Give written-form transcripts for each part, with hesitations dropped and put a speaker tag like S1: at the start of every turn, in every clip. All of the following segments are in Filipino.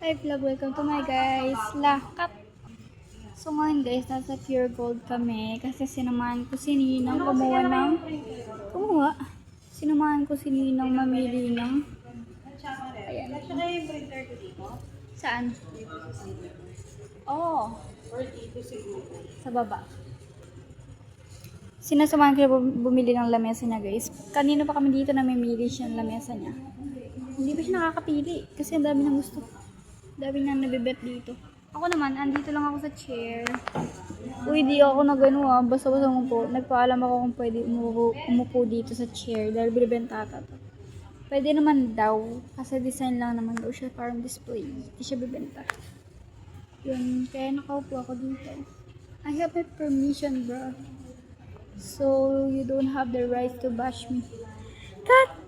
S1: Hi vlog, welcome to my guys. Lakat. So ngayon guys, nasa Pure Gold kami kasi sinamahan ko si Ninang Sinamahan ko si Ninang mamili ng ayan. Saan? Oh. Sa baba. Sinasamahan ko bumili ng lamesa niya guys. Kanina pa kami dito namimili siya ng lamesa niya. Hindi pa siya nakakapili kasi ang dami ng gusto. Dami nang nabibet dito. Ako naman, andito lang ako sa chair. Uy, di ako na gano'n basta-basta umupo. Nagpaalam ako kung pwede umupo dito sa chair dahil binibenta ata to. Pwede naman daw, kasi design lang naman daw siya, parang display. Hindi siya bibenta. Yun, kaya nakaupo ako dito. I have my permission, bro. So, you don't have the right to bash me. Cut!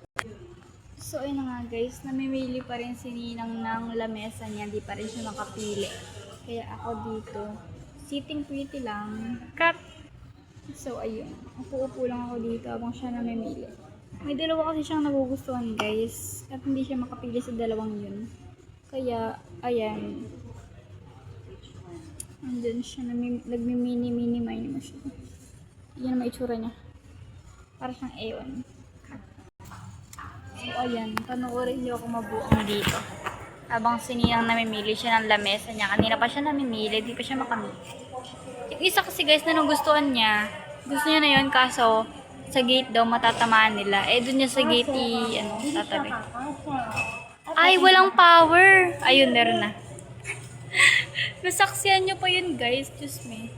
S1: So, ayun na nga guys, namimili pa rin si Ninang ng lamesa niya, di pa rin siya makapili. Kaya ako dito, sitting pretty lang. Cut! So, ayun. Upo-upo lang ako dito habang siya namimili. May dalawa kasi siyang nagugustuhan guys, at hindi siya makapili sa dalawang yun. Kaya, ayan. Andun siya, nagmi-mini-mini-mini mo siya. Yan ang itsura niya. Para siyang ewan. So, ayan, panoorin niyo ako mabuong dito. Habang sininang namimili siya ng lamesa niya. Kanina pa siya namimili, di pa siya makamili. Yung isa kasi guys na nagustuhan niya, gusto niya na yun kaso sa gate daw matatamaan nila. Eh, dun niya sa gate tatabi. Ay, walang power! Ayun, meron na. Nasaksiyan niyo pa yun guys, Diyos me.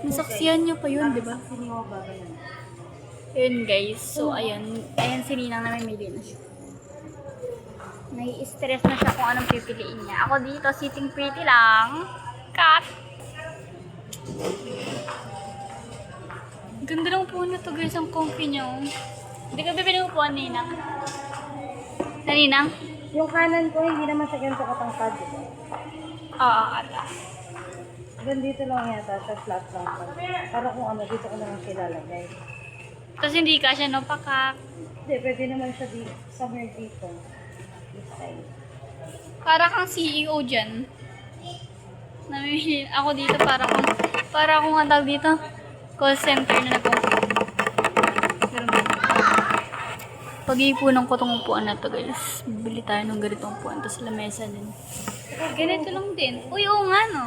S1: Nasaksiyan niyo pa yun, di ba? Yun guys, so ayan si Ninang namimili na siya. Nai-stress na siya kung anong pipiliin niya. Ako dito, sitting pretty lang. Cut! Ganda ng upuan na to guys, ang comfy niya. Hindi ka bibili ng upuan, Ninang? Na Ninang?
S2: Yung kanan ko, hindi naman siya ganito katangkad.
S1: Oo, ata.
S2: Ganito lang yata, siya flat lang. Para kung ano, dito ko naman siya lalagay.
S1: Tapos hindi ka siya, no? Pakak.
S2: Hindi, pwede naman siya somewhere dito. This side.
S1: Para kang CEO dyan. Namimili ako dito para akong ang tawag dito. Call center na nag-compute. Pag-iipunan ko itong upuan na to guys. Bibili tayo ng ganitong upuan. Tapos lamesa din. Ganito lang din. Uy, oo nga no.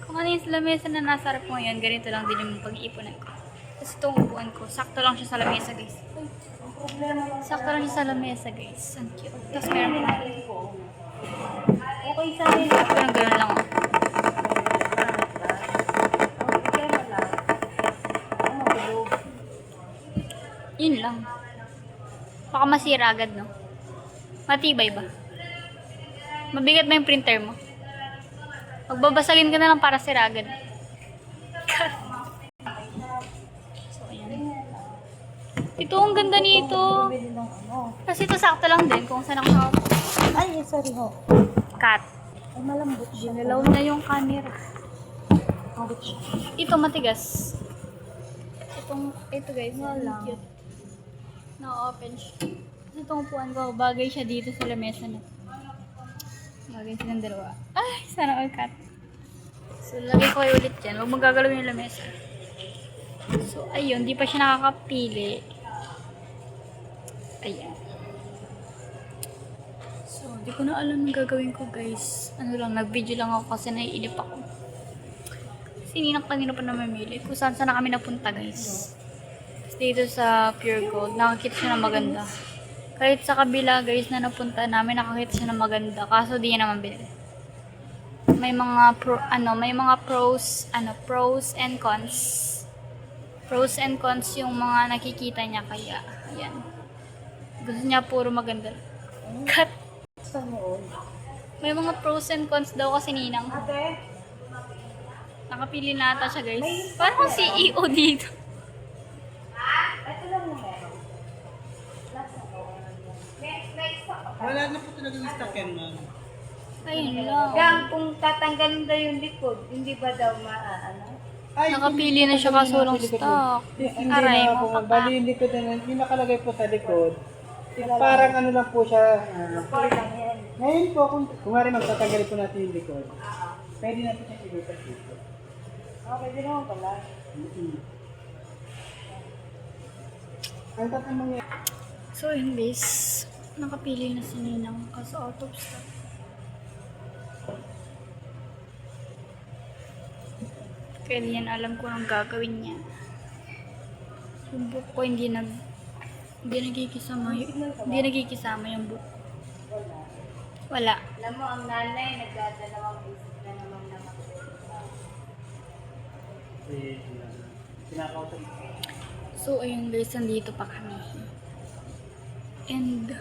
S1: Kung ano yung lamesa na nasa harap mo ngayon, ganito lang din yung pag-iipunan ko. Tapos itong upuan ko, sakto lang siya sa lamesa guys. Sakto lang siya sa lamesa guys. Ang cute. Tapos meron ko.
S2: Okay sa akin.
S1: Parang gano'n lang. Yun lang. Baka masira agad, no? Matibay ba? Mabigat ba yung printer mo? Magbabasagin ka na lang para sira agad. So, ayan. Ito, ang ganda nito. Kasi ito sakto lang din kung saan ako nakaupo.
S2: Ay, sorry ho.
S1: Cut.
S2: Ay, malambot siya.
S1: Ginalaw na yung camera.
S2: Malambot siya.
S1: Ito matigas. Ito guys,
S2: Wala.
S1: cute. Na-open siya. Itong upuan ko, bagay siya dito sa lamesa na. Bagay silang dalawa. Ay, sana all cut. So, lagay ko kayo ulit dyan. Huwag magagalaw yung lamesa. So, ayun, di pa siya nakakapili. Ayan. So, di ko na alam ang gagawin ko guys. Ano lang, nag-video lang ako kasi naiilip ako. Sininang kanina pa na mamili. Kung saan na kami napunta guys. Dito sa Pure Gold, nakakita siya ng maganda. Kahit sa kabila guys na napunta namin, nakakita siya ng maganda. Kaso di niya naman binili. May mga pros and cons. Pros and cons yung mga nakikita niya kaya. Ayan. Gusto niya puro maganda. Cut. May mga pros and cons daw kasi Ninang.
S2: Ate?
S1: Nakapili na ata siya guys. Parang CEO dito.
S2: Ito lang yung meron.
S3: Wala na po talagang stock yan, ma'am.
S1: Ayun lang.
S2: Gang, kung tatanggalin daw yung likod, hindi ba daw maaano?
S3: Ay,
S1: Nakapili na siya kaso walang stock.
S3: Hindi
S1: Aray
S3: na
S1: mo,
S3: po.
S1: papa.
S3: Bali yung likod na yung nakalagay po sa likod. Parang ano lang po siya.
S2: Parang yan.
S3: Ngayon po, kung nga rin magtatanggal po natin yung likod, pwede natin siya ilipat dito.
S2: Pwede naman pala.
S3: Ang tatang mga...
S1: So yun guys, nakapili na si Ninang kasi out of stock. Kaya di yan alam ko anong gagawin niya. Yung book ko hindi nagkikisama yung book. Wala.
S2: Alam mo, ang nanay, nagdadalawang isip na naman naman.
S3: Kinakausap.
S1: So ayun guys, nandito pa kami. And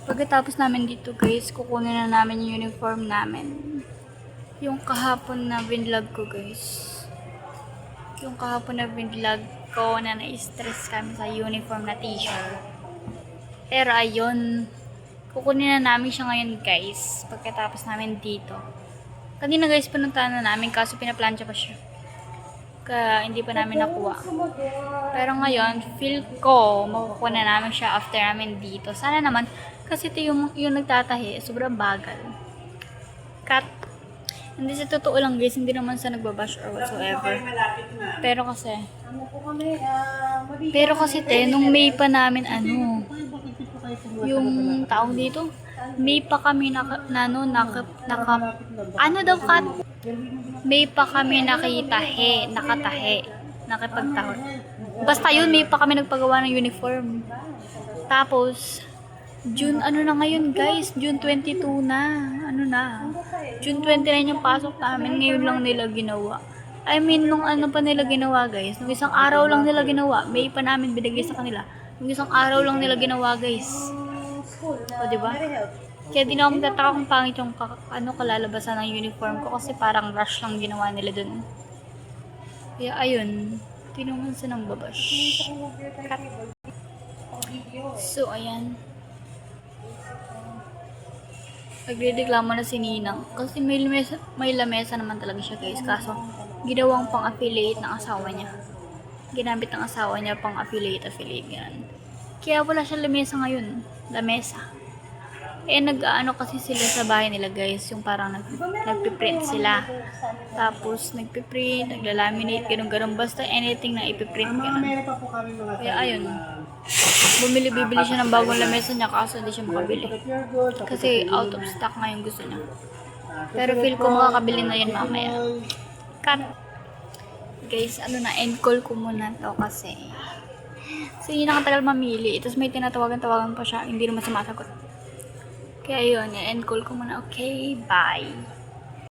S1: pagkatapos namin dito guys, kukunin na namin yung uniform namin. Yung kahapon na vlog ko guys. Yung kahapon na vlog ko na na-stress kami sa uniform na t-shirt. Pero ayun, kukunin na namin siya ngayon guys. Pagkatapos namin dito. Kanina guys, pinuntahan na namin kaso pinaplansya pa siya. Kaya hindi pa namin nakuha. Pero ngayon, feel ko makukuha na namin siya after namin dito. Sana naman, kasi ito yung nagtatahi, sobrang bagal. Cut. Hindi sa totoo lang guys, hindi naman sa nagbabash or whatsoever. Pero kasi,
S2: Ano po kami,
S1: nung May pa namin yung taong dito, May pa kami May pa kami nakipagtaho. Basta yun, May pa kami nagpagawa ng uniform. Tapos, June na ngayon guys, June 22 na. June 29 yung pasok namin, ngayon lang nila ginawa. I mean, nung pa nila ginawa guys, nung isang araw lang nila ginawa, May pa namin binigay sa kanila. Nung isang araw lang nila ginawa guys. O diba? Kaya di na ako magtataka kung pangit yung kalalabasan ng uniform ko kasi parang rush lang ginawa nila dun. Kaya ayun, tinungan sa nang babash. Cut. So ayan. Nagrereklamo na si Ninang kasi may lamesa naman talaga siya guys, kaso ginawang pang-affiliate ng asawa niya. Ginamit ng asawa niya pang-affiliate yan. Kaya wala siya lamesa ngayon. Lamesa. Nag-ano kasi sila sa bahay nila guys, yung parang nagpiprint sila. Tapos nagpiprint, naglalaminate, ganun-ganun. Basta anything na ipiprint ganun.
S3: Meron pa po kami mga...
S1: Kaya ayun. Bibili siya ng bagong lamesa niya kaso hindi siya makabili. Kasi out of stock nga yung gusto niya. Pero feel ko makakabili na yan mamaya. Cut. Guys, end call ko muna to kasi hindi nakatagal mamili. Tapos may tinatawagan pa siya, hindi naman sumasagot. Kaya yun, end call ko muna. Okay, bye.